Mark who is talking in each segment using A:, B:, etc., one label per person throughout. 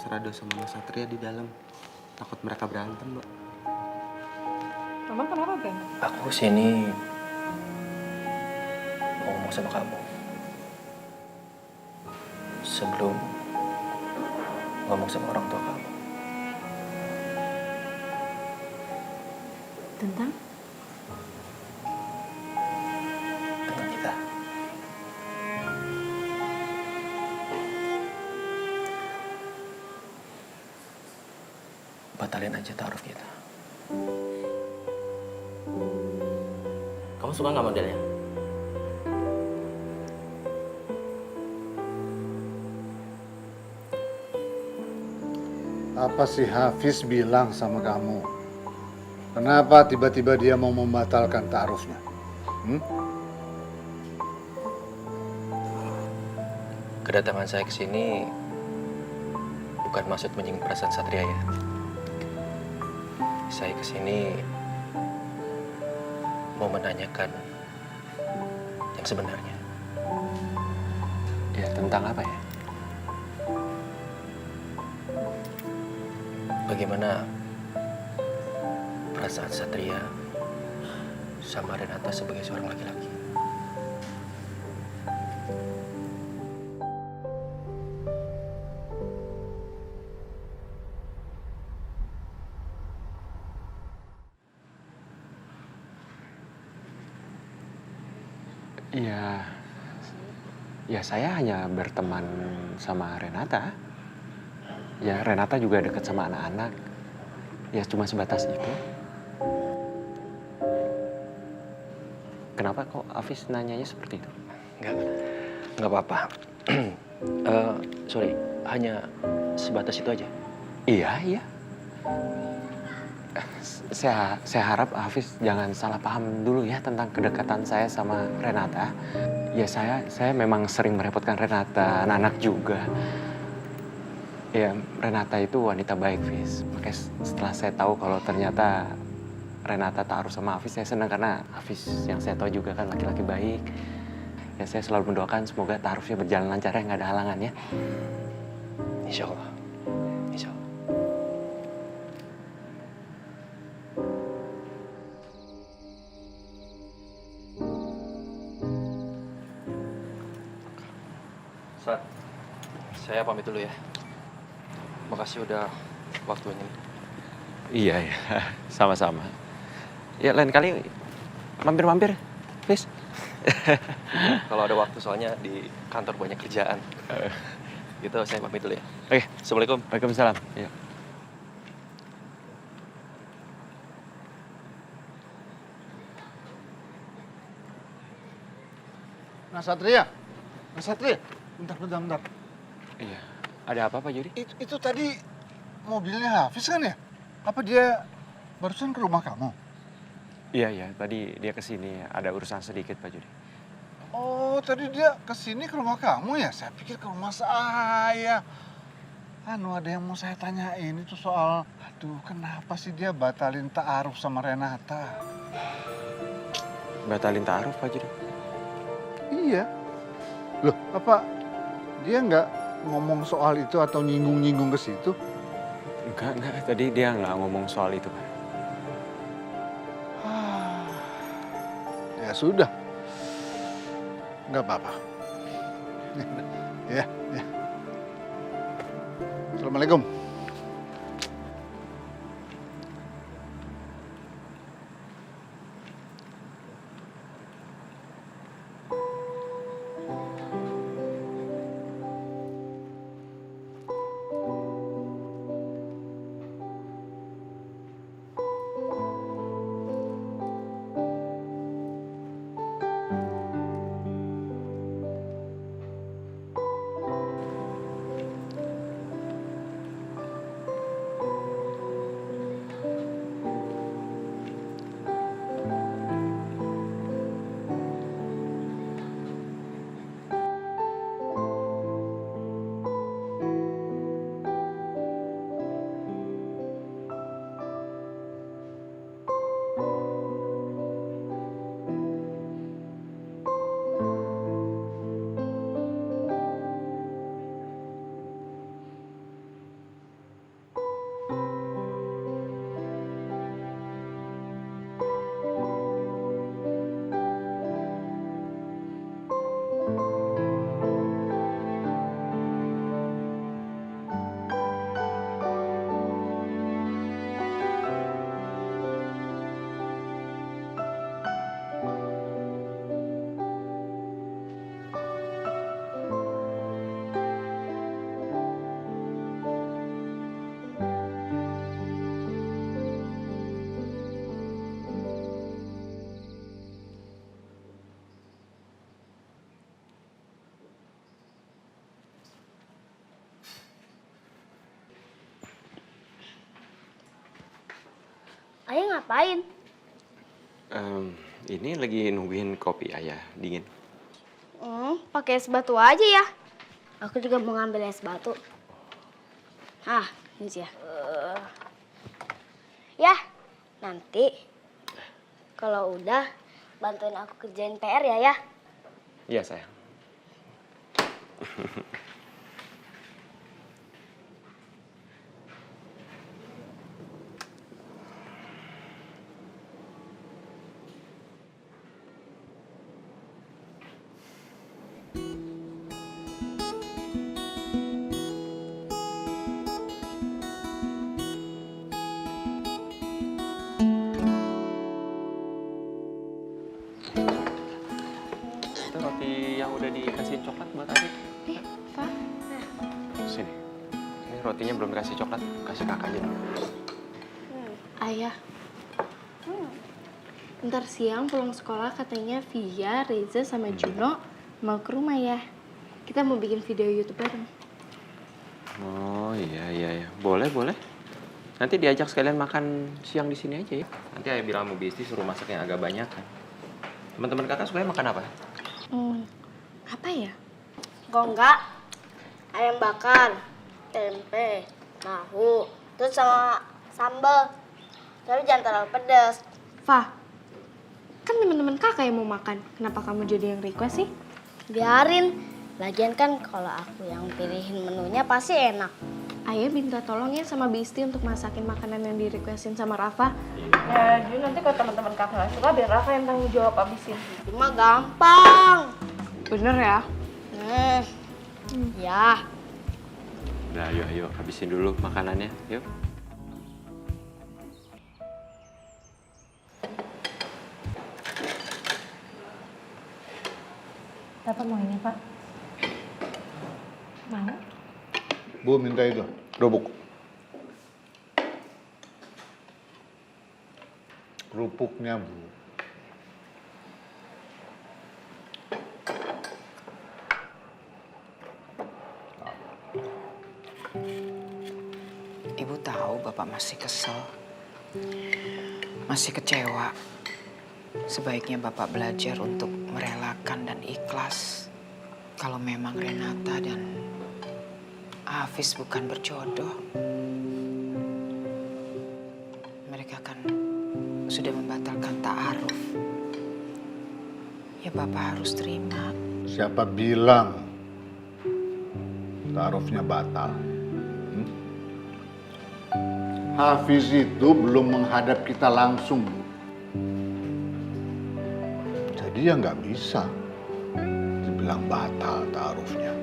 A: Mas Rado sama Mas Satria di dalam. Takut mereka berantem, Mbak.
B: Emang kenapa, Ben?
C: Aku sini mau ngomong sama kamu. Sebelum ngomong sama orang tua kamu.
B: Tentang?
C: Tentang kita. Batalin aja taruh kita.
D: Kamu suka nggak modelnya?
E: Apa sih Hafiz bilang sama kamu? Kenapa tiba-tiba dia mau membatalkan taarufnya?
C: Kedatangan saya ke sini bukan maksud menyinggung perasaan Satria ya. Saya ke sini mau menanyakan yang sebenarnya.
F: Ya, tentang apa ya?
C: Bagaimana perasaan Satria sama Renata sebagai seorang laki-laki?
F: Ya saya hanya berteman sama Renata. Ya Renata juga deket sama anak-anak. Ya cuma sebatas itu. Kenapa kok Hafiz nanyanya seperti itu?
C: Nggak apa-apa. Sorry, hanya sebatas itu aja.
F: Iya. Saya harap Hafiz jangan salah paham dulu ya tentang kedekatan saya sama Renata. Ya saya memang sering merepotkan Renata, anak-anak juga. Ya Renata itu wanita baik, Hafiz. Makanya setelah saya tahu kalau ternyata Renata taruh sama Hafiz, saya senang karena Hafiz yang saya tahu juga kan laki-laki baik. Ya saya selalu mendoakan semoga taruhnya berjalan lancar ya, nggak ada halangan ya.
C: Insya Allah. Insya Allah. Sat, saya pamit dulu ya. Makasih udah waktunya.
F: Iya, sama-sama. Ya lain kali mampir-mampir, Hafiz.
C: Kalau ada waktu soalnya di kantor banyak kerjaan. Gitu, saya pamit dulu ya.
F: Oke,
C: Assalamualaikum.
F: Waalaikumsalam. Ya.
E: Mas Satria, bentar.
F: Iya. Ada apa Pak Juri?
E: Itu tadi mobilnya Hafiz kan ya? Apa dia barusan ke rumah kamu?
F: Iya. Tadi dia kesini ada urusan sedikit Pak Juri.
E: Oh, tadi dia kesini ke rumah kamu ya? Saya pikir ke rumah saya. Ada yang mau saya tanyain itu soal, kenapa sih dia batalin ta'aruf sama Renata?
F: Batalin taruh Pak Juri?
E: Iya. Loh, apa dia nggak ngomong soal itu atau nyinggung-nyinggung ke situ?
F: Enggak. Tadi dia nggak ngomong soal itu Pak.
E: Ya sudah. Nggak apa-apa. Ya. Assalamualaikum.
D: Ayah ngapain?
F: Ini lagi nungguin kopi ayah dingin.
D: Pakai es batu aja ya. Aku juga mau ngambil es batu. Ini sih ya. Ya, nanti kalau udah bantuin aku kerjain PR ya.
F: Iya sayang. Itu roti yang udah dikasih coklat buat Adit.
B: Pak.
F: Sini. Ini rotinya belum dikasih coklat, kasih kakak aja.
G: Ayah, ntar siang pulang sekolah katanya Via, Reza, sama Juno mau ke rumah ya. Kita mau bikin video YouTube bareng.
F: Oh iya. Boleh. Nanti diajak sekalian makan siang di sini aja ya. Nanti ayah bilang sama Bisti suruh masak yang agak banyak kan. Teman-teman kakak sukanya makan apa?
G: Apa ya?
D: Kok enggak? Ayam bakar, tempe, tahu, terus sama sambal. Tapi jangan terlalu pedas.
G: Fah, kan teman-teman kakak yang mau makan. Kenapa kamu jadi yang request sih?
D: Biarin. Lagian kan kalau aku yang pilihin menunya pasti enak.
G: Ayah minta tolong ya sama Bisti untuk masakin makanan yang di-requestin sama Rafa.
B: Ya, jadi nanti kalau teman-teman kakak nggak suka, biar Rafa yang tanggung jawab abisin.
D: Cuma gampang.
G: Bener ya?
D: Ya.
F: Udah ayo habisin dulu makanannya, yuk.
B: Bapak mau ini, Pak? Mau?
E: Bu minta itu, kerupuk. Kerupuknya, Bu.
H: Ibu tahu Bapak masih kesel, masih kecewa. Sebaiknya Bapak belajar untuk merelakan dan ikhlas. Kalau memang Renata dan Hafiz bukan berjodoh, mereka kan sudah membatalkan ta'aruf. Ya Bapak harus terima.
E: Siapa bilang ta'arufnya batal? Hafiz itu belum menghadap kita langsung. Jadi ya nggak bisa dibilang batal ta'arufnya.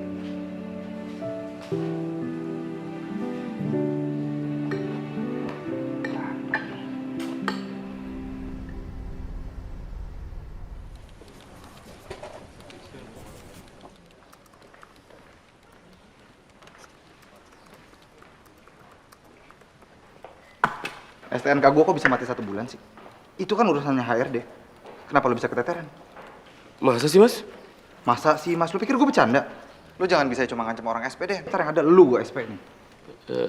I: STNK gue kok bisa mati 1 bulan sih? Itu kan urusannya HRD. Kenapa lo bisa keteteran?
C: Masa sih, Mas?
I: Masa sih, Mas? Lo pikir gue bercanda? Lo jangan bisa cuma ngancam orang SP deh. Ntar yang ada lu gue SP nih.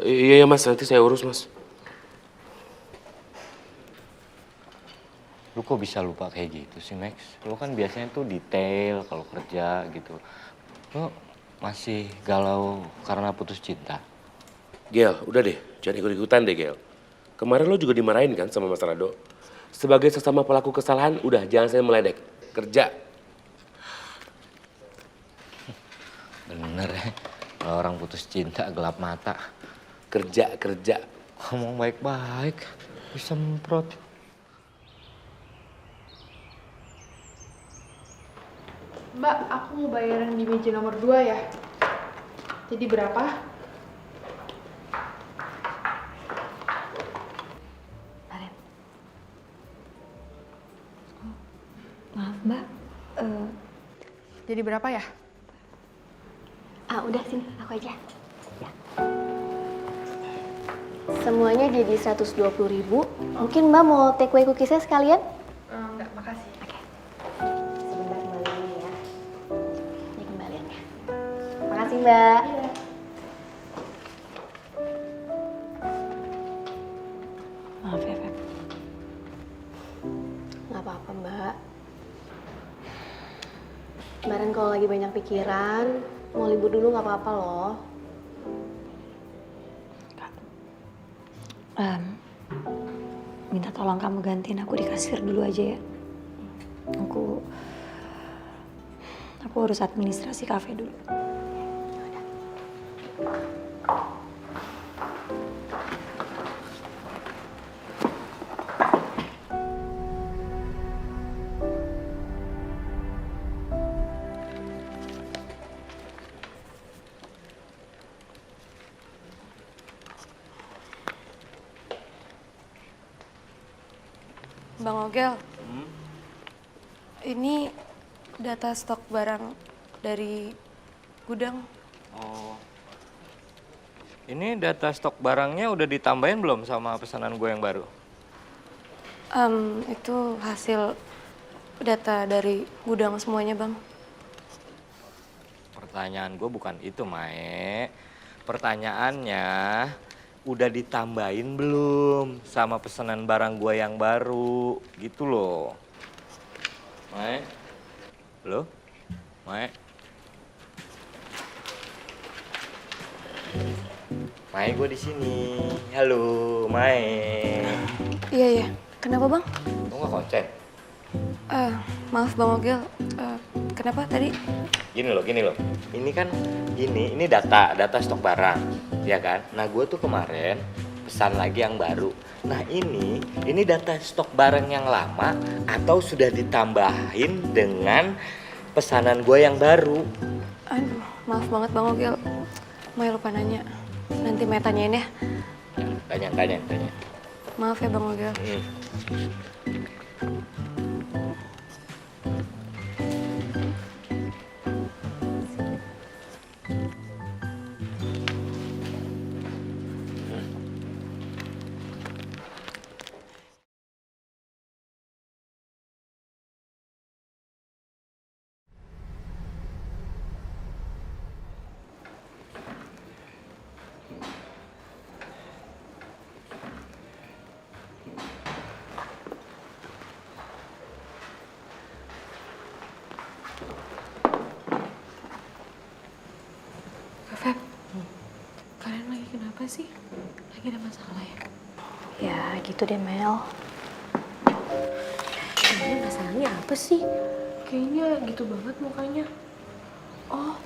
C: Iya, Mas. Nanti saya urus, Mas.
F: Lu kok bisa lupa kayak gitu sih, Max? Lu kan biasanya tuh detail kalau kerja gitu. Lu masih galau karena putus cinta?
J: Gel, udah deh. Jangan ikut-ikutan deh, Gel. Kemarin lo juga dimarahin kan sama Mas Rado? Sebagai sesama pelaku kesalahan, udah jangan saya meledek. Kerja.
F: Bener ya, kalau orang putus cinta gelap mata.
J: Kerja.
F: Ngomong baik-baik, disemprot.
G: Mbak, aku mau bayaran di meja nomor 2 ya. Jadi berapa?
B: Maaf, Mbak.
G: Jadi berapa ya?
D: Udah sini, aku aja. Semuanya jadi 120.000. Mungkin Mbak mau take away cookiesnya sekalian?
G: Enggak, makasih.
D: Sebentar kembaliannya ya. Ini kembaliannya. Makasih Mbak.
B: Maaf ya, Feb.
G: Kemarin kalau lagi banyak pikiran, mau libur dulu nggak apa-apa loh.
K: Minta tolong kamu gantiin aku di kasir dulu aja ya. Aku urus administrasi kafe dulu.
B: Bang Ogel, ini data stok barang dari gudang.
L: Oh, ini data stok barangnya udah ditambahin belum sama pesanan gue yang baru?
B: Itu hasil data dari gudang semuanya, Bang.
L: Pertanyaan gue bukan itu, Mae. Pertanyaannya, udah ditambahin belum sama pesanan barang gue yang baru? Gitu loh. Mae? Halo? Mae? Mae, gue di sini. Halo, Mae.
B: Iya, iya. Kenapa, Bang?
L: Lu nggak konsen?
B: Maaf, Bang Ogel. Kenapa tadi?
L: Gini loh. Ini kan ini data stok barang, ya kan? Nah, gue tuh kemarin pesan lagi yang baru. Nah, ini data stok barang yang lama atau sudah ditambahin dengan pesanan gue yang baru?
B: Aduh, maaf banget Bang Ogel. Mai lupa nanya. Nanti Mai tanyain ya.
L: Tanya.
B: Maaf ya Bang Ogel. Feb, kalian lagi kenapa sih? Lagi ada masalah ya?
K: Ya gitu deh Mel.
B: Kayaknya masalahnya apa sih? Kayaknya gitu banget mukanya. Oh,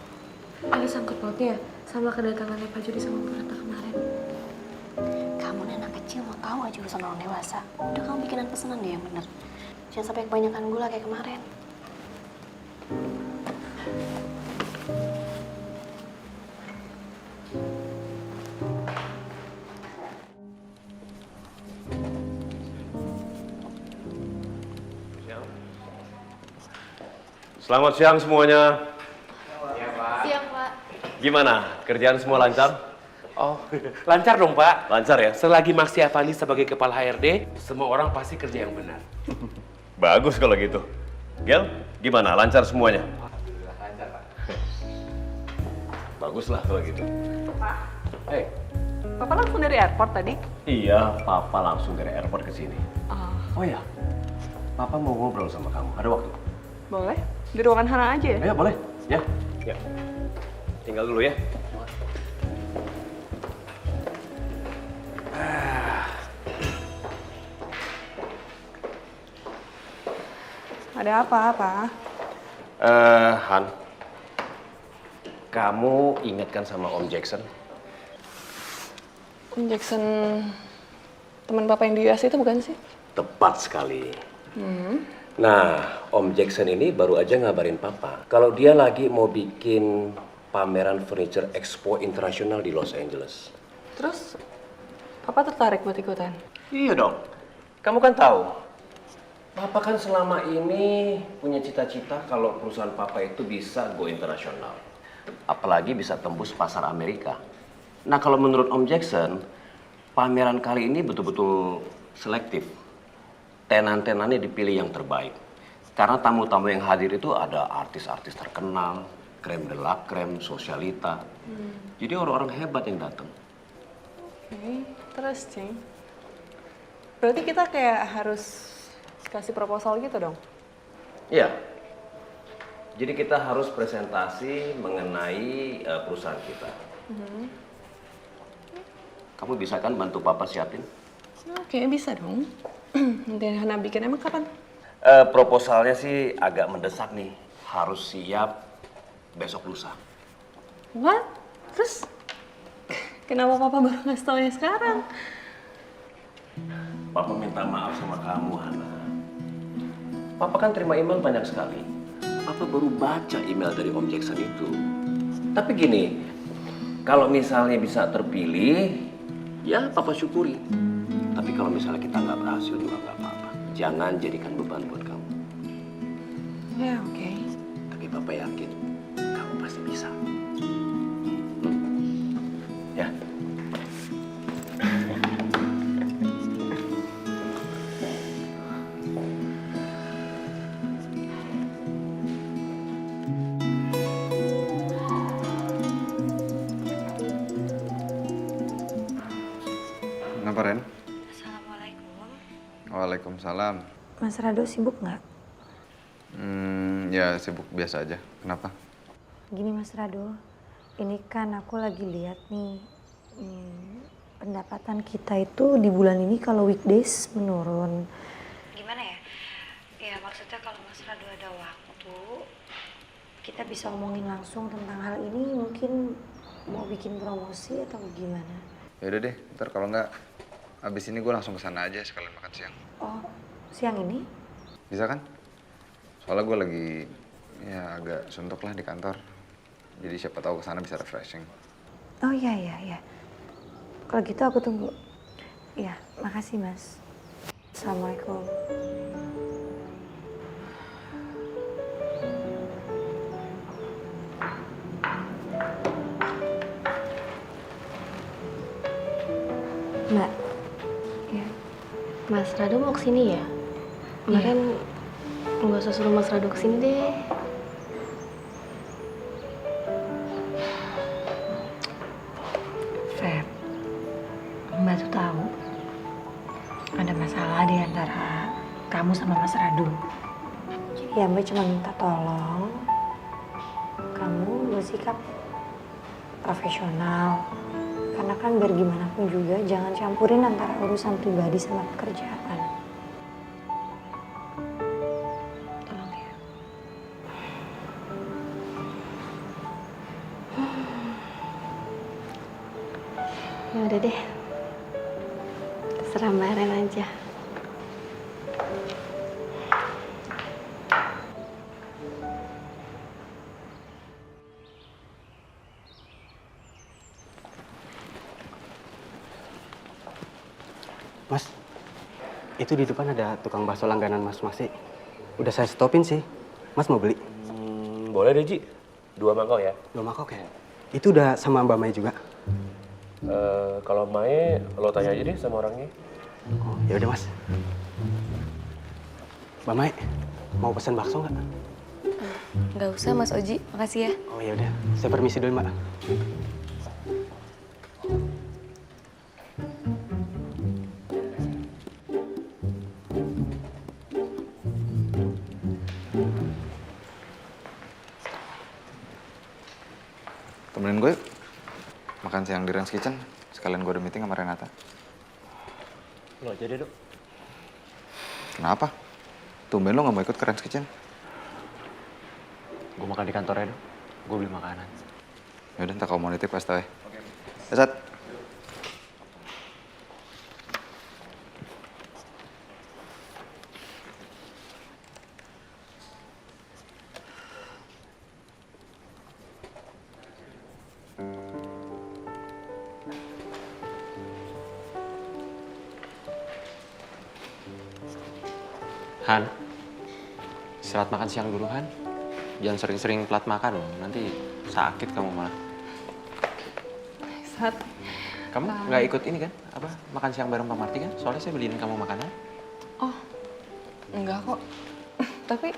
B: ada sangkut pautnya sama kedatangannya Pak Jody sama Bu Rata kemarin.
K: Kamu anak kecil mau tahu aja urusan orang dewasa. Udah kamu bikinan pesanan deh yang bener. Jangan sampai kebanyakan gula kayak kemarin.
M: Selamat siang semuanya.
G: Siang, Pak.
M: Gimana? Kerjaan semua lancar?
J: Oh, lancar dong Pak.
M: Lancar ya?
J: Selagi Maksi Avandi sebagai kepala HRD, semua orang pasti kerja yang benar.
M: Bagus kalau gitu. Gel, gimana? Lancar semuanya?
F: Alhamdulillah lancar, Pak.
M: Baguslah kalau gitu.
B: Pak,
M: Hei.
B: Papa langsung dari airport tadi?
M: Iya, Papa langsung dari airport ke sini. Oh iya, Papa mau ngobrol sama kamu. Ada waktu?
B: Boleh. Di ruangan Hana aja ya?
M: Ayo, boleh. Ya. Tinggal dulu ya.
B: Ada apa?
M: Han. Kamu ingatkan sama Om Jackson?
B: Om Jackson, teman Papa yang di US itu bukan sih?
M: Tepat sekali. Nah, Om Jackson ini baru aja ngabarin Papa kalau dia lagi mau bikin pameran furniture expo internasional di Los Angeles.
B: Terus, Papa tertarik buat ikutan?
M: Iya dong. Kamu kan tahu, Papa kan selama ini punya cita-cita kalau perusahaan Papa itu bisa go internasional. Apalagi bisa tembus pasar Amerika. Nah, kalau menurut Om Jackson, pameran kali ini betul-betul selektif. Tenan-tenannya dipilih yang terbaik. Karena tamu-tamu yang hadir itu ada artis-artis terkenal, krem de la krem, sosialita. Jadi orang-orang hebat yang datang.
B: Interesting. Berarti kita kayak harus kasih proposal gitu dong?
M: Iya. Jadi kita harus presentasi mengenai perusahaan kita. Kamu bisa kan bantu Papa siapin?
B: Oke, bisa dong. Nanti Hana bikin, emang kapan?
M: Proposalnya sih agak mendesak nih. Harus siap besok lusa.
B: What? Terus kenapa Papa baru ngasih taunya sekarang?
M: Papa minta maaf sama kamu, Hana. Papa kan terima email banyak sekali. Papa baru baca email dari Om Jackson itu. Tapi gini, kalau misalnya bisa terpilih, ya Papa syukuri. Tapi kalau misalnya kita nggak berhasil juga nggak apa-apa. Jangan jadikan beban buat kamu.
B: Ya, oke.
M: Tapi Papa yakin kamu pasti bisa. Ya.
I: Kenapa, Ren?
D: Assalamualaikum.
I: Waalaikumsalam.
N: Mas Rado sibuk nggak?
I: Ya sibuk biasa aja. Kenapa?
N: Gini Mas Rado, ini kan aku lagi lihat nih, pendapatan kita itu di bulan ini kalau weekdays menurun. Gimana ya? Ya maksudnya kalau Mas Rado ada waktu, kita bisa omongin langsung tentang hal ini, mungkin mau bikin promosi atau gimana?
I: Ya udah deh, ntar kalau nggak abis ini gue langsung kesana aja sekalian makan siang.
N: Oh, siang ini?
I: Bisa kan? Soalnya gue lagi ya agak suntuk lah di kantor. Jadi siapa tahu kesana bisa refreshing.
N: Oh iya, iya, iya. Kalau gitu aku tunggu. Ya, makasih Mas. Assalamualaikum.
K: Mbak,
N: Ya.
K: Mas Rado mau kesini ya? Kemarin nggak usah suruh Mas Rado kesini deh.
N: Feb, Mbak tuh tahu ada masalah di antara kamu sama Mas Radu. Jadi ya Mbak cuma minta tolong kamu bersikap profesional. Karena kan biar gimana pun juga jangan campurin antara urusan pribadi sama pekerjaan. Tolong ya.
K: Ya udah deh. Terserah Mbak Ren aja.
A: Mas, itu di depan ada tukang bakso langganan Mas Masi. Udah saya stopin sih. Mas mau beli?
J: Boleh deh, Ji. 2 mangkok ya.
A: 2 mangkok ya? Itu udah sama Mbak Mai juga?
J: Kalau Mai, lo tanya aja deh sama orangnya.
A: Oh, ya udah Mas. Mbak Mai, mau pesan bakso nggak?
B: Nggak usah Mas Oji, makasih ya.
A: Oh ya udah, saya permisi dulu Mbak.
I: Temenin gue yuk. Makan siang di Ren's Kitchen. Sekalian gue ada meeting sama Renata.
A: Lo aja deh, Dok.
I: Kenapa? Tumben lo gak mau ikut ke Ren's Kitchen?
F: Gue makan di kantor ya, Dok. Gue beli makanan.
I: Yaudah, ntar kalau mau nitip kasih tau ya. Ya, Sat.
F: Han, istirahat makan siang dulu, Han. Jangan sering-sering telat makan loh, nanti sakit kamu malah.
B: Sat.
F: Kamu nggak ikut ini kan? Apa makan siang bareng Pak Marti kan? Soalnya saya beliin kamu makanan.
B: Oh, enggak kok. Tapi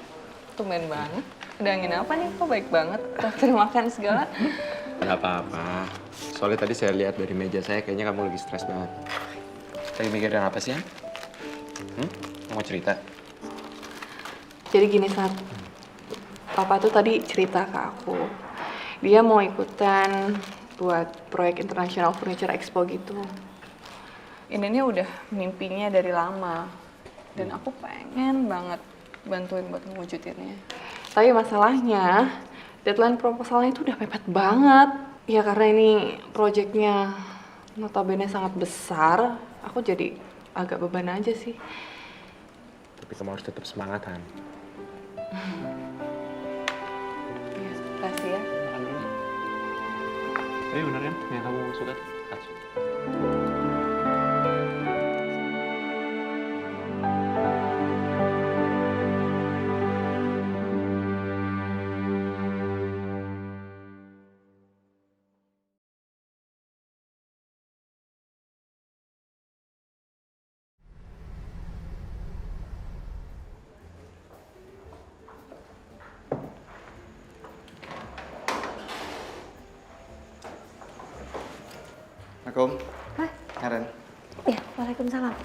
B: tumben banget. Ada angin apa nih? Kok baik banget. Traktir makan segala.
F: Nggak apa-apa. Soalnya tadi saya lihat dari meja saya kayaknya kamu lagi stres banget. Lagi mikirin apa sih, Han? Mau cerita?
B: Jadi gini, Sat.
O: Papa tuh tadi cerita ke aku. Dia mau ikutan buat proyek International Furniture Expo gitu. Ini nih udah mimpinya dari lama. Dan aku pengen banget bantuin buat mewujudinnya. Tapi masalahnya, deadline proposalnya itu udah mepet banget. Ya karena ini proyeknya notabene sangat besar, aku jadi agak beban aja sih.
F: Tapi kamu harus tetap semangat, Han.
O: Ya, makasih ya.
F: Tapi bener kan yang kamu suka tuh? Katsu.
I: Assalamualaikum.
N: Hah?
I: Karen.
N: Iya, waalaikumsalam.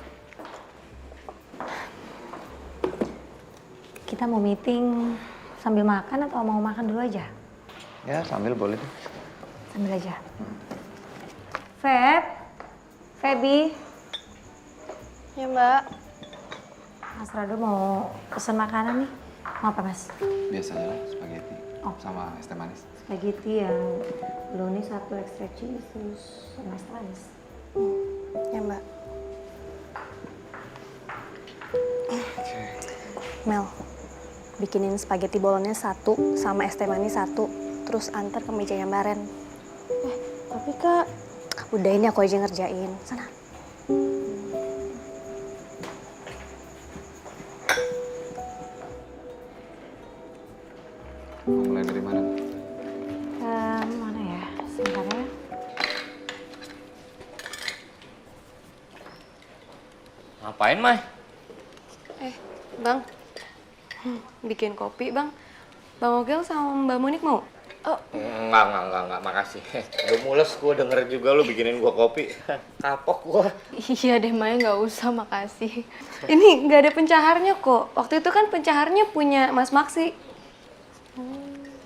N: Kita mau meeting sambil makan atau mau makan dulu aja?
I: Ya, sambil boleh deh.
N: Sambil aja. Febi.
K: Ya, Mbak.
N: Mas Rado mau pesen makanan nih. Mau apa, Mas?
I: Biasa aja lah, spaghetti. Sama es teh manis.
N: Spaghetti yang bologna 1 extra cheese terus sama es teh manis.
K: Ya, Mbak. Mel, bikinin spaghetti bolognese 1 sama es teh manis 1, terus antar ke mejanya Mbak Ren. Tapi Kak, udah ini aku aja ngerjain. Sana.
I: Mau mulai dari mana?
N: Mana ya? Sebentar ya.
L: Ngapain, Mai?
B: Bang, bikin kopi, Bang. Bang Ogel sama Mbak Monik mau? Oh,
L: Enggak, makasih. Udah mules gue denger juga lu bikinin gua kopi. Kapok gua.
B: iya deh, Maya nggak usah, makasih. Ini nggak ada pencaharnya kok. Waktu itu kan pencaharnya punya Mas Maksi.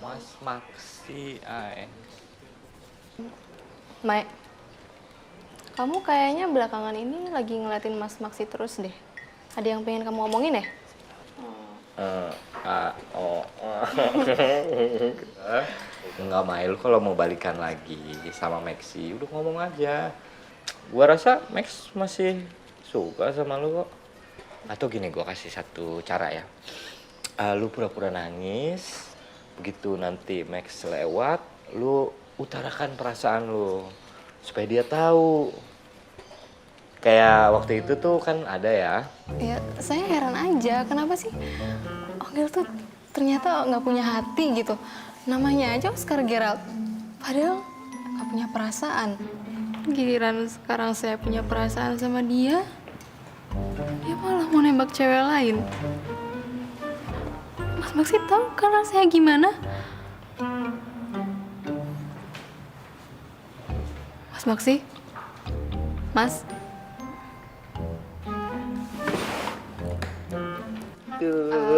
L: Mas Maksi, ay.
B: Mai, kamu kayaknya belakangan ini lagi ngeliatin Mas Maksi terus deh. Ada yang pengen kamu omongin ya?
L: Enggak, Mai, lu kalau mau balikan lagi sama Maxi, udah ngomong aja. Gua rasa Max masih suka sama lu kok. Atau gini, gua kasih satu cara ya. Lu pura-pura nangis, begitu nanti Max lewat, lu utarakan perasaan lu supaya dia tahu. Kayak waktu itu tuh kan ada ya.
B: Ya, saya heran aja. Kenapa sih Ogel tuh ternyata nggak punya hati gitu. Namanya aja Oscar Gerald. Padahal nggak punya perasaan. Giliran sekarang saya punya perasaan sama dia, dia malah mau nembak cewek lain. Mas Maksi tahu kan rasanya gimana? Mas Maksi? Mas?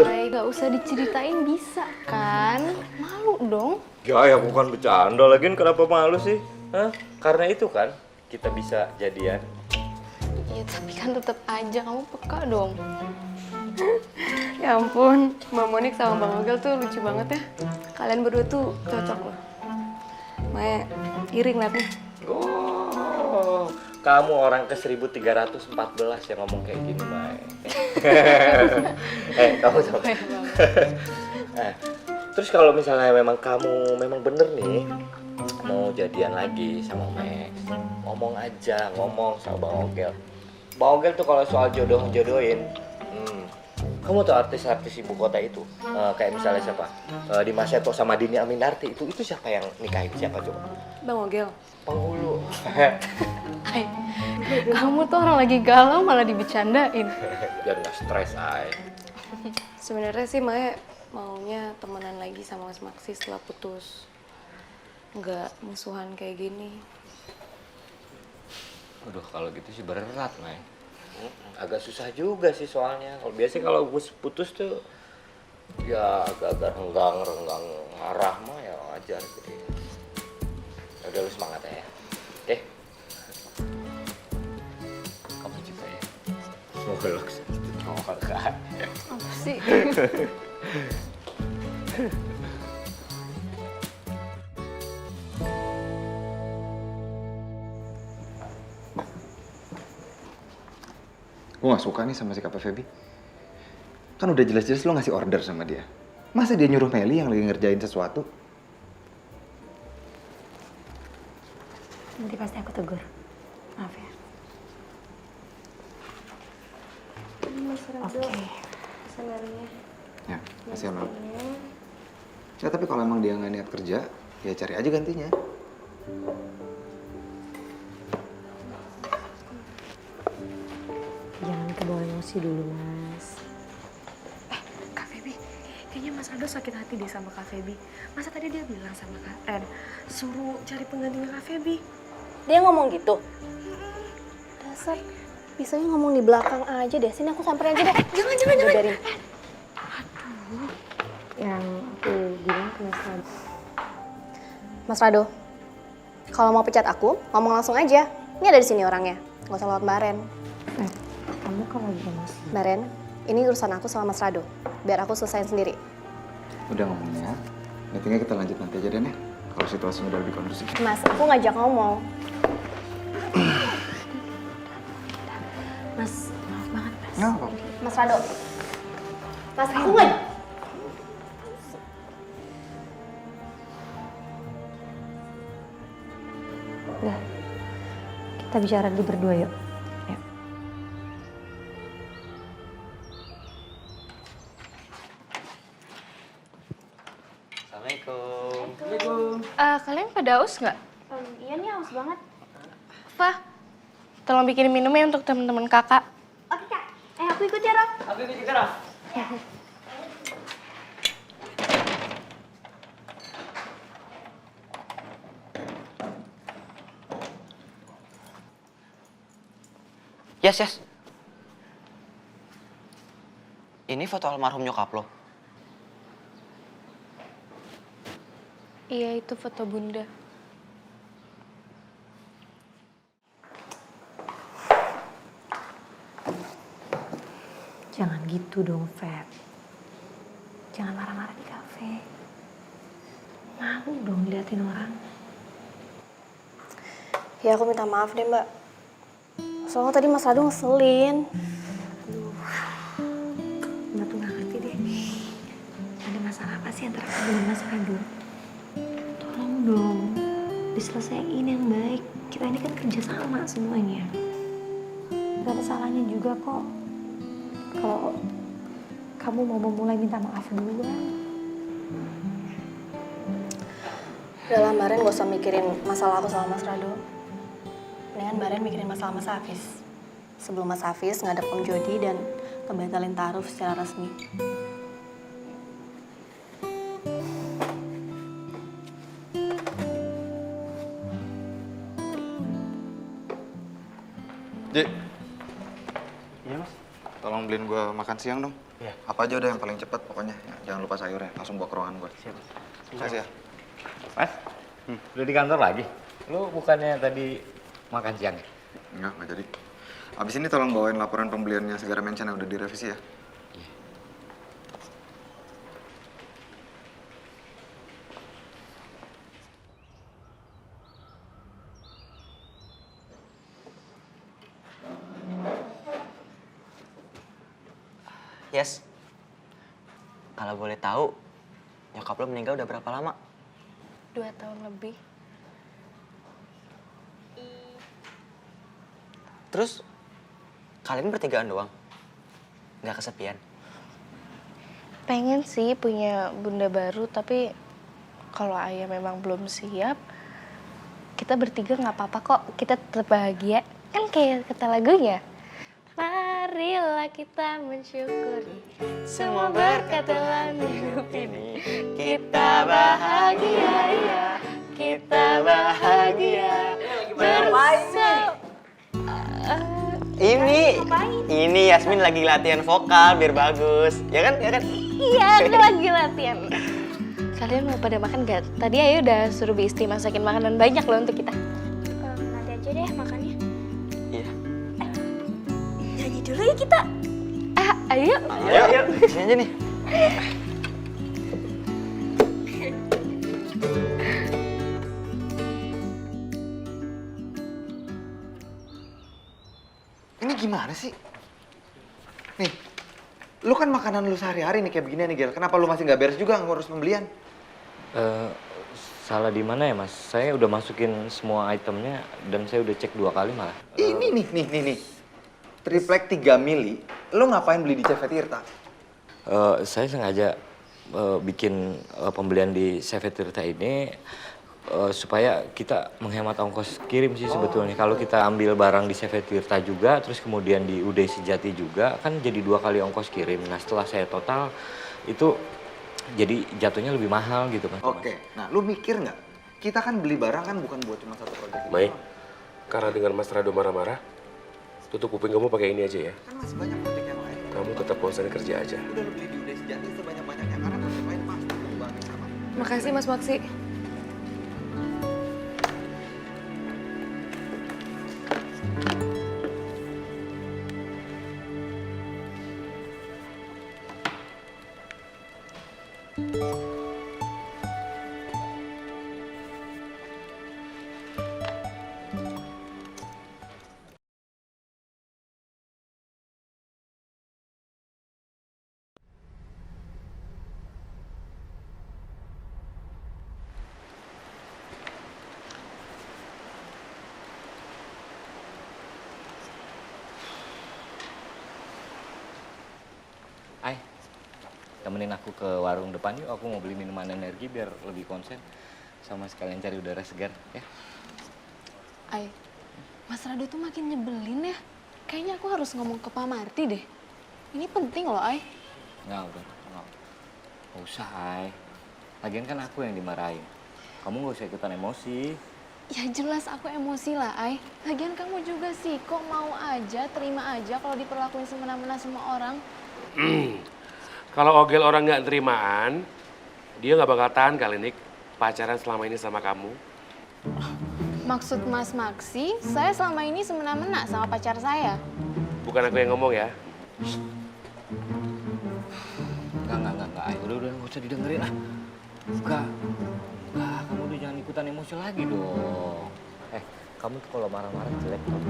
B: Ay, gak usah diceritain bisa kan? Malu dong.
L: Ya bukan bercanda lagi, kenapa malu sih? Hah? Karena itu kan kita bisa jadian.
B: Ya tapi kan tetap aja kamu peka dong. Ya ampun, Mbak Monik sama Bang Ogel tuh lucu banget ya. Kalian berdua tuh cocok loh. Maya iring liatnya.
L: Oh, kamu orang ke 1314 yang ngomong kayak gini, Mai. Kamu tahu. Terus kalau misalnya memang kamu memang bener nih mau jadian lagi sama Max, ngomong sama Bang Ogel. Bang Ogel tuh kalau soal jodohin, kamu tuh artis-artis ibu kota itu, kayak misalnya siapa? Dimas Seto sama Dini Aminarti, itu siapa yang nikahin siapa coba?
B: Bang Ogel.
L: Penghulu.
B: Ay, kamu tuh orang lagi galau malah dibecandain.
L: Biar nggak stres, ay.
B: Sebenarnya sih Maya maunya temenan lagi sama Mas Maksi setelah putus. Nggak musuhan kayak gini.
L: Aduh, kalau gitu sih berat, Mai. Agak susah juga sih soalnya. Kalau biasanya kalau gue putus tuh Ya agak-agak renggang marah mah ya wajar sih. Ya udah lu semangat ya. Oke? Kamu juga ya. Semoga lu semoga.
B: Apa sih?
I: Gue gak suka nih sama sikapnya Feby. Kan udah jelas-jelas lo ngasih order sama dia. Masa dia nyuruh Meli yang lagi ngerjain sesuatu?
N: Nanti pasti aku tegur. Maaf ya. Oke.
I: Ya, kasih Mel. Ya tapi kalau emang dia nggak niat kerja, ya cari aja gantinya.
N: Jangan kebawa emosi dulu, Mas.
K: Kak Feby, kayaknya Mas Aldo sakit hati deh sama Kak Feby. Masa tadi dia bilang sama Kak Ren, suruh cari penggantinya Kak Feby.
N: Dia ngomong gitu? Dasar, bisanya ngomong di belakang aja deh. Sini aku samperin aja deh.
K: Jangan.
N: Biarin. Aduh. Yang aku bilang ke Mas Rado.
B: Mas Rado, kalau mau pecat aku, ngomong langsung aja. Ini ada di sini orangnya. Nggak usah lewat Mbak Ren.
N: Kamu kalau lagi emosi.
B: Mbak Ren, ini urusan aku sama Mas Rado. Biar aku selesain sendiri.
I: Udah ngomongnya, meetingnya kita lanjut nanti aja deh ya. Kalau situasinya udah lebih kondusif.
B: Mas, aku ngajak ngomong.
N: Mas, maaf banget, Mas.
I: Nggak apa-apa.
B: Mas Rado. Mas, aku nggak...
N: Udah, kita bicara dulu berdua yuk. Yuk.
L: Assalamualaikum.
G: Kalian pada haus nggak?
K: Iya nih, haus banget.
G: Fah, tolong bikin minumnya untuk teman-teman kakak.
K: Oke, Kak. Aku ikut ya, Rob.
L: Aku ikut juga, Raf.
P: Yes. Ini foto almarhum nyokap lo.
G: Iya, itu foto bunda.
N: Jangan gitu dong, Feb. Jangan marah-marah di kafe. Malu dong liatin orang.
B: Ya, aku minta maaf deh, Mbak. Soalnya tadi Mas Rado ngeselin.
N: Mbak tuh gak ngerti deh. Ada masalah apa sih antara kamu dan Mas Rado? Tolong dong, diselesaikan yang baik. Kita ini kan kerja sama semuanya. Gak ada salahnya juga kok. Kalau kamu mau memulai minta maaf duluan.
B: Udah lah, Mbak Ren gak usah mikirin masalah aku sama Mas Rado. Mendingan Mbak Ren mikirin masalah Mas Hafiz. Sebelum Mas Hafiz ngadep Om Jody dan ngebatalin taruh secara resmi.
I: Dik,
A: Iya, Mas.
I: tolong beliin gue makan siang dong.
A: Iya.
I: Apa aja udah yang paling cepat pokoknya. Ya, jangan lupa sayur ya, langsung bawa ke ruangan gue.
A: Siap.
I: Makasih ya.
L: Mas, udah di kantor lagi? Lu bukannya tadi makan siang ya?
I: Enggak jadi. Abis ini tolong bawain laporan pembeliannya Segara Mansion yang udah direvisi ya.
P: Yes. Kalau boleh tahu, nyokap lo meninggal udah berapa lama?
G: 2 tahun lebih.
P: Terus, kalian bertigaan doang? Nggak kesepian?
G: Pengen sih punya bunda baru, tapi kalau ayah memang belum siap, kita bertiga nggak apa-apa kok. Kita tetap bahagia. Kan kayak kata lagunya. Marilah kita mensyukuri semua berkat dalam hidup ini. Kita bahagia, ya. Kita bahagia bersama.
P: Ini Yasmin lagi latihan vokal biar bagus. Ya kan?
G: Iya, aku lagi latihan. Kalian mau pada makan gak? Tadi Ayu udah suruh Bisti masakin makanan banyak loh untuk kita.
D: Nanti aja deh makannya.
P: Iya.
G: Nyanyi dulu ya kita. Ayo.
P: Ayo. Sini aja nih.
I: Ini gimana sih? Nih, lu kan makanan lu sehari-hari nih kayak begini nih, Gel. Kenapa lu masih nggak beres juga ngurus pembelian?
L: Salah di mana ya, Mas? Saya udah masukin semua itemnya dan saya udah cek 2 kali malah.
I: Ini nih. Triplek 3 mili, lu ngapain beli di CV Tirta?
L: Saya sengaja bikin pembelian di CV Tirta ini supaya kita menghemat ongkos kirim sih sebetulnya. Kalau kita ambil barang di CV Tirta juga, terus kemudian di UD Sejati juga, kan jadi 2 kali ongkos kirim. Nah setelah saya total, itu jadi jatuhnya lebih mahal gitu kan.
I: Oke, nah lu mikir nggak? Kita kan beli barang kan bukan buat cuma satu proyek.
J: Mai, karena dengan Mas Rado marah-marah, tutup kuping kamu pakai ini aja ya.
I: Kan masih banyak proyek yang lain.
J: Kamu tetap konsen kerja aja.
I: Udah lu beli di UD Sejati sebanyak-banyaknya karena proyek lain pasti dibanding sama.
O: Makasih Mas Maksi.
L: Ay, temenin aku ke warung depan yuk. Aku mau beli minuman energi biar lebih konsen. Sama sekalian cari udara segar, ya.
B: Ay, Mas Rado tuh makin nyebelin ya. Kayaknya aku harus ngomong ke Pak Marti deh. Ini penting loh, Ay.
L: Nggak usah, Ay. Lagian kan aku yang dimarahin. Kamu nggak usah ikutan emosi.
B: Ya jelas aku emosi lah, Ay. Lagian kamu juga sih, kok mau aja, terima aja kalau diperlakuin semena-mena sama orang.
J: Kalau Ogel orang nggak terimaan, dia nggak bakal tahan kali Nick pacaran selama ini sama kamu.
B: Maksud Mas Maksi, saya selama ini semena-mena sama pacar saya.
J: Bukan aku yang ngomong ya.
L: Enggak. Ay, udah, nggak usah didengerin ah. Enggak, kamu udah jangan ikutan emosi lagi dong. Kamu tuh kalau marah-marah jelek tuh.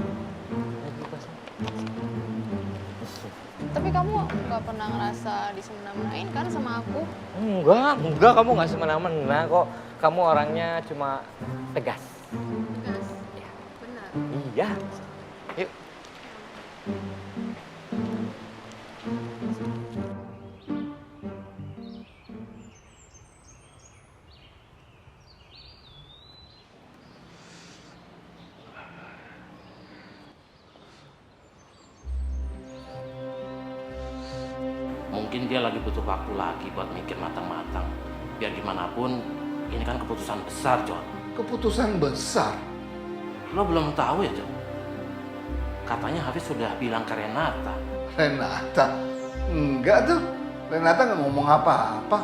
B: Tapi kamu nggak pernah ngerasa disemena-menain kan sama aku?
L: Enggak, kamu nggak semena-mena kok. Kamu orangnya cuma tegas.
B: Tegas? Ya. Benar?
L: Iya. Yuk.
M: Mungkin dia lagi butuh waktu lagi buat mikir matang-matang. Biar gimana pun, ini kan keputusan besar, John.
E: Keputusan besar?
M: Lo belum tahu ya, John? Katanya Hafiz sudah bilang ke Renata.
E: Renata? Enggak tuh. Renata nggak ngomong apa-apa.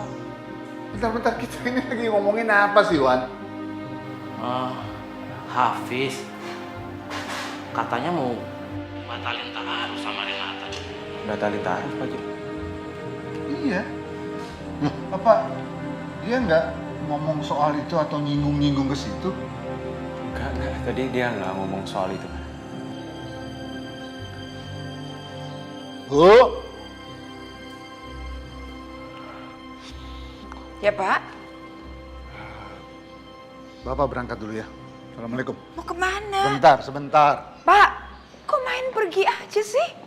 E: Bentar-bentar, kita ini lagi ngomongin apa sih, Wan?
M: Hafiz. Katanya mau batalin taruh sama Renata.
F: Batalin taruh, Pak Ji?
E: Iya. Loh, apa dia nggak ngomong soal itu atau nyinggung-nyinggung ke situ?
F: Enggak. Tadi dia nggak ngomong soal itu.
E: Bu?
H: Ya, Pak.
E: Bapak berangkat dulu ya. Assalamualaikum.
H: Mau kemana?
E: Sebentar.
H: Pak, kok main pergi aja sih?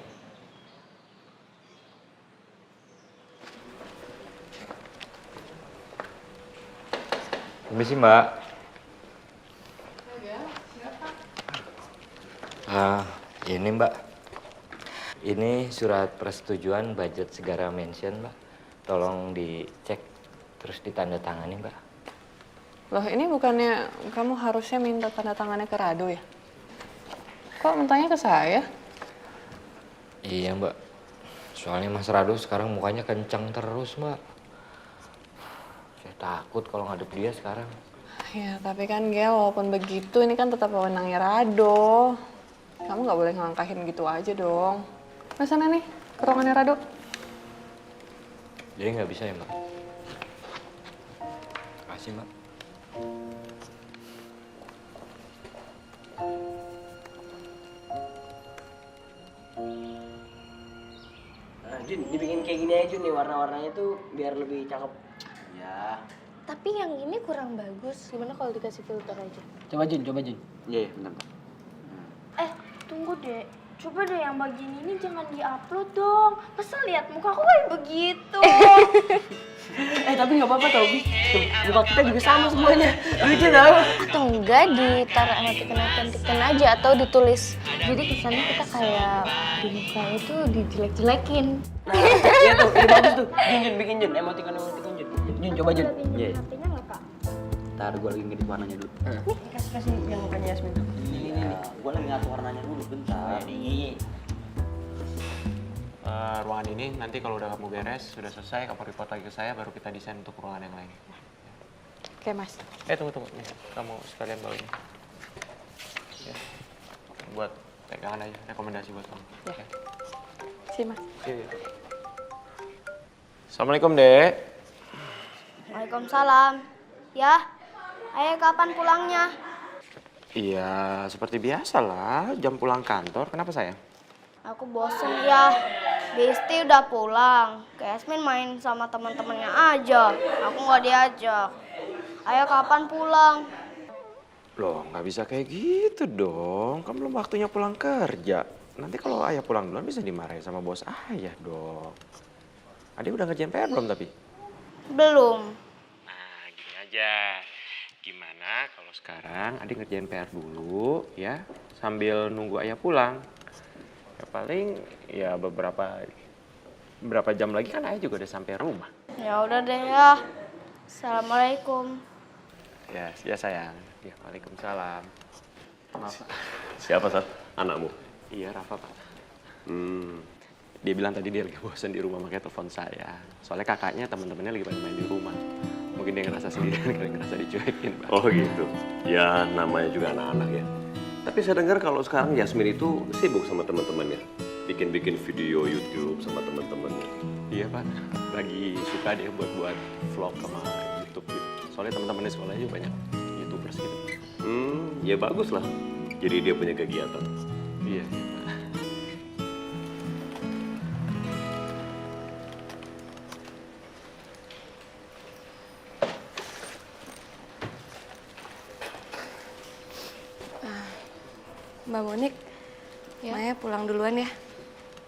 L: Permisi, Mbak. Ini Mbak. Ini surat persetujuan budget Segara Mansion, Mbak. Tolong dicek terus ditandatangani, Mbak.
O: Loh, ini bukannya kamu harusnya minta tanda tangannya ke Rado ya? Kok mintanya ke saya?
L: Iya, Mbak. Soalnya Mas Rado sekarang mukanya kencang terus, Mbak. Saya takut kalau ngadep dia sekarang.
O: Ya, tapi kan Gel, walaupun begitu, ini kan tetap wewenangnya Rado. Kamu nggak boleh ngelangkahin gitu aja dong. Nah, sana nih, ke ruangannya Rado.
L: Jadi nggak bisa ya, Mbak? Makasih, Mbak.
P: Jun, dibikin kayak gini aja Jun nih, warna-warnanya tuh biar lebih cakep. Ya.
G: Tapi yang ini kurang bagus. Gimana kalau dikasih filter aja?
P: Coba Jun, coba Jun.
I: Iya, bentar.
G: Tunggu deh. Coba deh yang bagian ini jangan di-upload dong. Masa lihat muka aku kayak begitu?
P: Tapi nggak apa-apa tau, muka kita juga sama semuanya. Lucu tau.
G: Atau enggak ditaruh emoticon aja atau ditulis. Jadi kesannya kita kayak di muka itu dijelek-jelekin.
P: Nah, iya tuh, ini bagus tuh. Jun, bikin Jun, emoticon Jun. Jun, coba Jun. Iya.
G: HP-nya nggak, Kak?
P: Ntar gue lagi ngedit warnanya dulu. Nih, kasih yang mukanya Yasmin tuh. Ini. Gue lagi ngatur warnanya dulu, bentar. Nih.
F: Ruangan ini nanti kalau udah kamu beres, sudah selesai, kamu report lagi ke saya, baru kita desain untuk ruangan yang lain.
O: Oke, Mas.
F: Tunggu. Nih, kamu sekalian bawa ini. Ya. Buat pegangan aja, rekomendasi buat kamu.
O: Ya. Sini, Mas.
F: Iya. Assalamualaikum, Dek.
D: Waalaikumsalam. Ya, ayah kapan pulangnya?
F: Iya, seperti biasa lah, jam pulang kantor. Kenapa sayang?
D: Aku bosen ya. Besti udah pulang. Kayak Yasmin main sama teman-temannya aja. Aku nggak diajak. Ayah kapan pulang?
F: Loh, nggak bisa kayak gitu dong. Kan belum waktunya pulang kerja. Nanti kalau ayah pulang duluan bisa dimarahin sama bos ayah dong. Adik udah ngerjain PR belum tapi?
D: Belum.
F: Nah, gini aja. Gimana kalau sekarang adik ngerjain PR dulu ya, sambil nunggu ayah pulang. Ya paling ya beberapa jam lagi kan ayah juga udah sampai rumah.
D: Ya udah deh ya. Assalamualaikum.
F: Ya sayang. Ya, waalaikumsalam. Maaf, Pak.
M: Siapa, Sat? Anakmu?
F: Iya, Rafa, Pak. Dia bilang tadi dia lagi bosan di rumah, makanya telepon saya. Soalnya kakaknya, teman-temannya lagi pada main di rumah. Mungkin dia ngerasa sendirian, kayak ngerasa dicuekin, Pak.
M: Oh gitu. Ya namanya juga anak-anak ya. Tapi saya dengar kalau sekarang Yasmin itu sibuk sama teman-temannya. Bikin-bikin video YouTube sama teman-temannya.
F: Iya, Pak. Lagi suka dia buat vlog sama YouTube gitu. Soalnya teman-temannya sekolahnya banyak YouTubers gitu.
M: Ya bagus lah. Jadi dia punya kegiatan.
F: Iya.
K: Mbak Monik,
B: Ya.
K: Maya pulang duluan ya.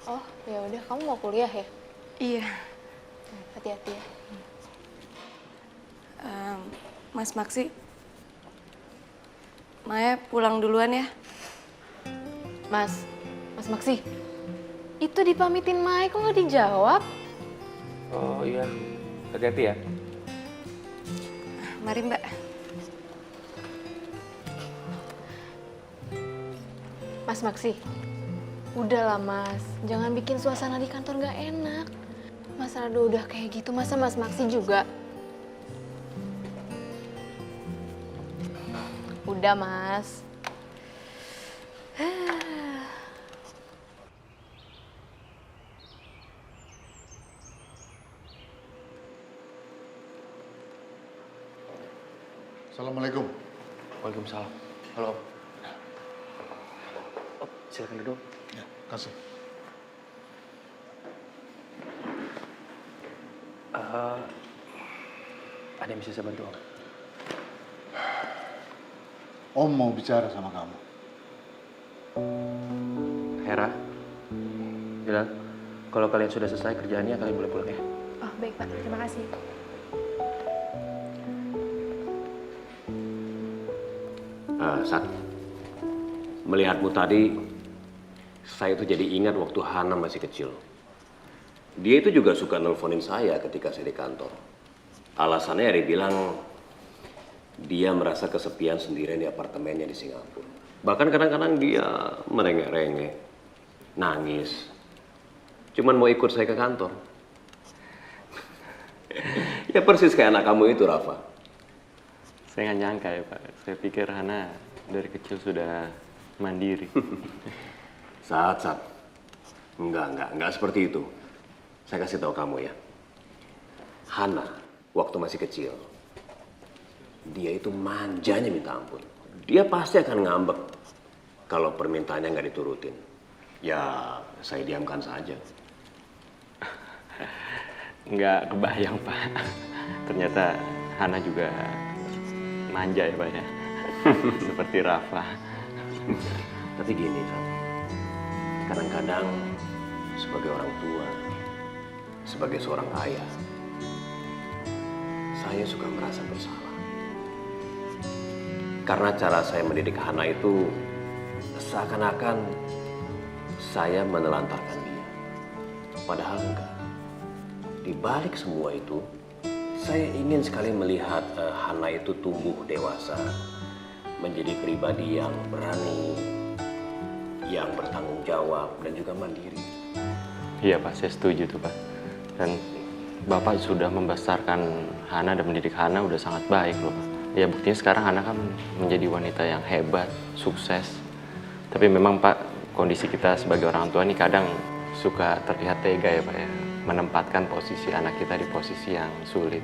B: Oh, ya udah, kamu mau kuliah ya?
K: Iya.
B: Hati-hati ya.
K: Mas Maksi, Maya pulang duluan ya.
B: Mas Maksi, itu dipamitin Mai kok nggak dijawab?
J: Oh iya, hati-hati ya.
K: Mari Mbak.
B: Mas Maksi, udahlah Mas, jangan bikin suasana di kantor nggak enak. Mas Rado udah kayak gitu, masa Mas Maksi juga? Udah Mas.
E: Assalamualaikum.
F: Waalaikumsalam. Halo. Silakan duduk.
E: Ya, kasih.
F: Ada yang bisa saya bantu, Om?
E: Om mau bicara sama kamu.
F: Hera, bilang kalau kalian sudah selesai kerjaannya, kalian boleh pulang ya.
K: Oh baik Pak, terima kasih.
M: Sat, melihatmu tadi, saya itu jadi ingat waktu Hana masih kecil. Dia itu juga suka nelponin saya ketika saya di kantor. Alasannya dia bilang dia merasa kesepian sendirian di apartemennya di Singapura. Bahkan kadang-kadang dia merengek-rengek, nangis. Cuman mau ikut saya ke kantor. Ya persis kayak anak kamu itu, Rafa.
F: Saya nggak nyangka ya Pak. Saya pikir Hana dari kecil sudah mandiri.
M: Sat. Enggak seperti itu. Saya kasih tahu kamu ya. Hana, waktu masih kecil, dia itu manjanya minta ampun. Dia pasti akan ngambek kalau permintaannya nggak diturutin. Ya, saya diamkan saja.
F: Nggak kebayang Pak. Ternyata Hana juga manja ya Pak ya. Seperti Rafa.
M: Tapi gini, Sat. Kadang-kadang sebagai orang tua, sebagai seorang ayah, saya suka merasa bersalah. Karena cara saya mendidik Hana itu seakan-akan saya menelantarkan dia. Padahal enggak. Di balik semua itu, saya ingin sekali melihat Hana itu tumbuh dewasa, menjadi pribadi yang berani, yang bertanggung jawab, dan juga mandiri.
F: Iya Pak, saya setuju tuh Pak. Dan Bapak sudah membesarkan Hana dan mendidik Hana udah sangat baik loh Pak. Ya buktinya sekarang Hana kan menjadi wanita yang hebat, sukses. Tapi memang Pak, kondisi kita sebagai orang tua ini kadang suka terlihat tega ya Pak ya. Menempatkan posisi anak kita di posisi yang sulit.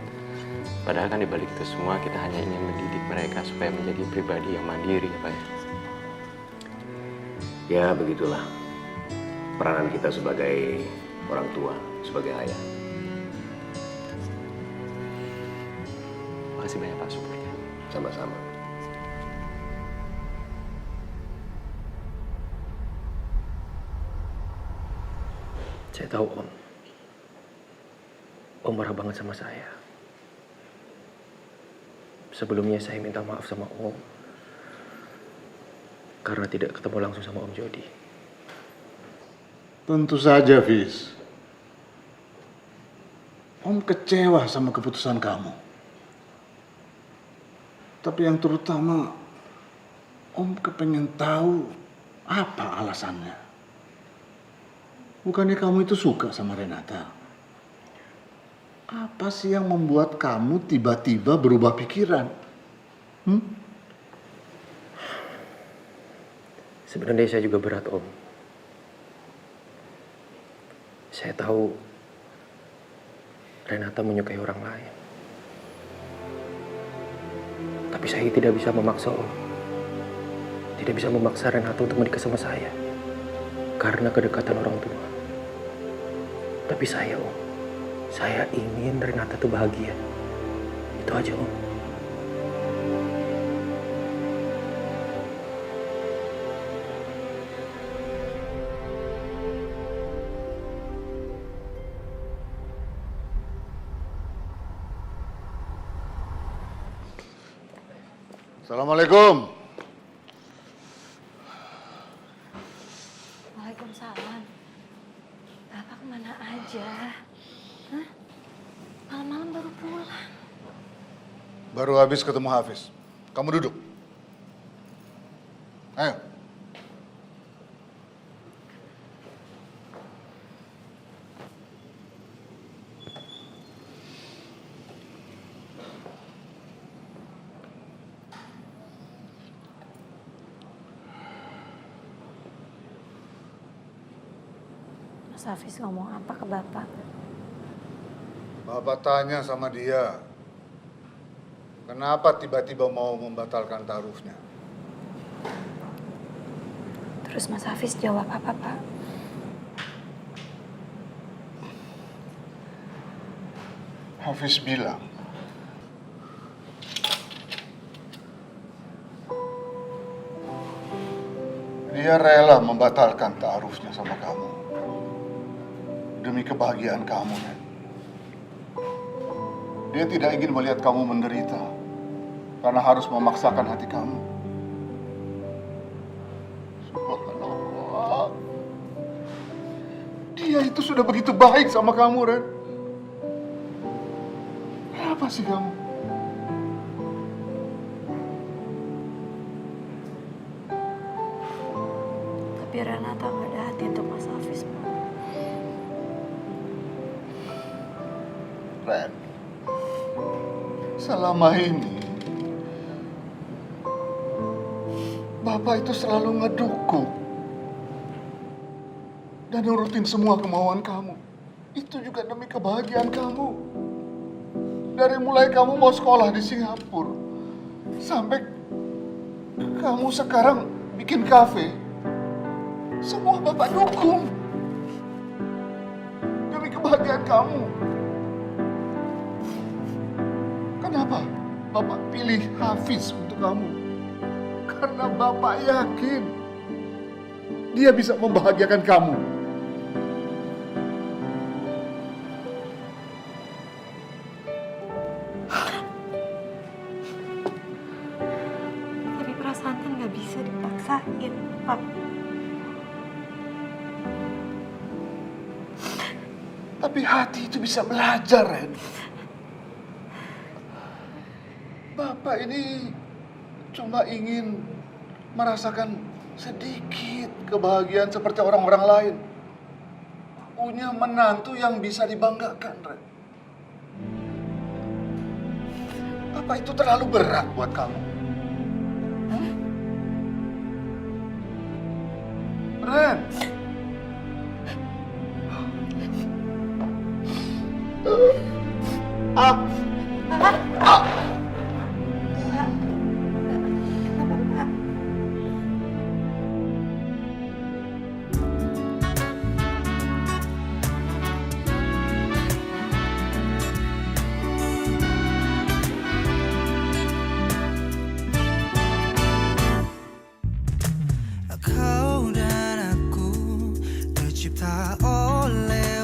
F: Padahal kan dibalik itu semua kita hanya ingin mendidik mereka supaya menjadi pribadi yang mandiri ya Pak ya.
M: Ya begitulah peranan kita sebagai orang tua, sebagai ayah.
F: Makasih banyak Pak supportnya.
M: Sama-sama. Saya tahu Om marah banget sama saya. Sebelumnya saya minta maaf sama Om karena tidak ketemu langsung sama Om Jody.
E: Tentu saja, Fis. Om kecewa sama keputusan kamu. Tapi yang terutama, Om kepengen tahu apa alasannya. Bukannya kamu itu suka sama Renata? Apa sih yang membuat kamu tiba-tiba berubah pikiran?
C: Sebenarnya saya juga berat, Om. Saya tahu Renata menyukai orang lain. Tapi saya tidak bisa memaksa, Om. Tidak bisa memaksa Renata untuk menikah sama saya. Karena kedekatan orang tua. Tapi saya, Om. Saya ingin Renata tuh bahagia. Itu aja, Om.
E: Assalamualaikum.
K: Waalaikumsalam. Bapak kemana aja? Hah? Malam-malam baru pulang.
E: Baru habis ketemu Hafiz. Kamu duduk. Ayo.
N: Mas Hafiz ngomong apa ke Bapak?
E: Bapak tanya sama dia, kenapa tiba-tiba mau membatalkan taruhnya?
N: Terus Mas Hafiz jawab apa, Pak?
E: Hafiz bilang, dia rela membatalkan taruhnya sama kamu demi kebahagiaan kamu, Nen. Dia tidak ingin melihat kamu menderita karena harus memaksakan hati kamu. Subhanallah. Dia itu sudah begitu baik sama kamu, Ren. Kenapa sih kamu?
N: Tapi Renata nggak ada hati untuk Mas Hafiz, Pak.
E: Ren, selama ini Bapak itu selalu ngedukung dan nurutin semua kemauan kamu. Itu juga demi kebahagiaan kamu. Dari mulai kamu mau sekolah di Singapura sampai kamu sekarang bikin kafe, semua Bapak dukung demi kebahagiaan kamu. Kenapa Bapak pilih Hafiz untuk kamu? Karena Bapak yakin dia bisa membahagiakan kamu.
N: Tapi perasaan kan nggak bisa dipaksain, Pak.
E: Tapi hati itu bisa belajar, Ren. Bapak ini cuma ingin merasakan sedikit kebahagiaan seperti orang-orang lain. Punya menantu yang bisa dibanggakan, Ren. Apa itu terlalu berat buat kamu? Ren.
Q: Kau dan aku tercipta oleh